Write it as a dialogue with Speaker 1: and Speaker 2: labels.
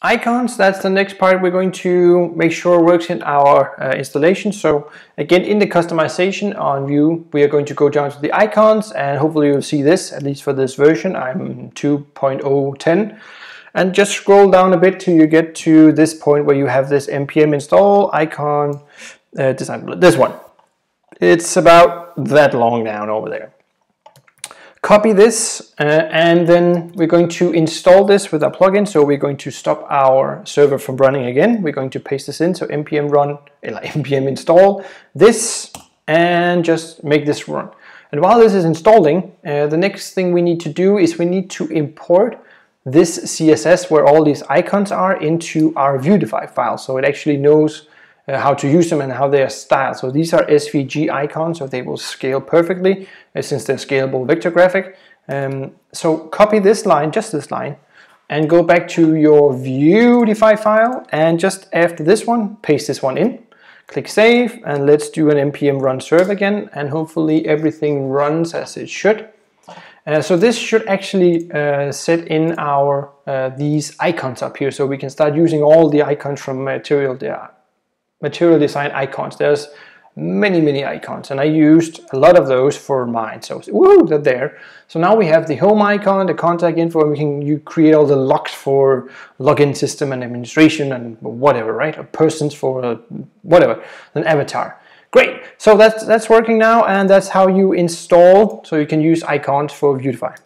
Speaker 1: Icons, that's the next part we're going to make sure works in our installation. So again, in the customization on Vue, we are going to go down to the icons, and hopefully you'll see this, at least for this version. I'm 2.010. And just scroll down a bit till you get to this point where you have this npm install icon design, this one. It's about that long down over there. Copy this and then we're going to install this with our plugin. So we're going to stop our server from running again. We're going to paste this in, so npm run, npm install this, and just make this run. And while this is installing, the next thing we need to do is we need to import this CSS where all these icons are into our Vueify file, so it actually knows how to use them and how they are styled. So these are SVG icons, so they will scale perfectly since they're scalable vector graphic. So copy this line, just this line, and go back to your Vueify file, and just after this one, paste this one in. Click save, and let's do an npm run serve again, and hopefully everything runs as it should. So this should actually set in our these icons up here, so we can start using all the icons from material design icons. There's many icons, and I used a lot of those for mine. So woo, they're there. So now we have the home icon, the contact info, and you create all the logs for login system and administration and whatever, right? Or persons for whatever, an avatar. Great. So that's working now, and that's how you install. So you can use icons for Vueify.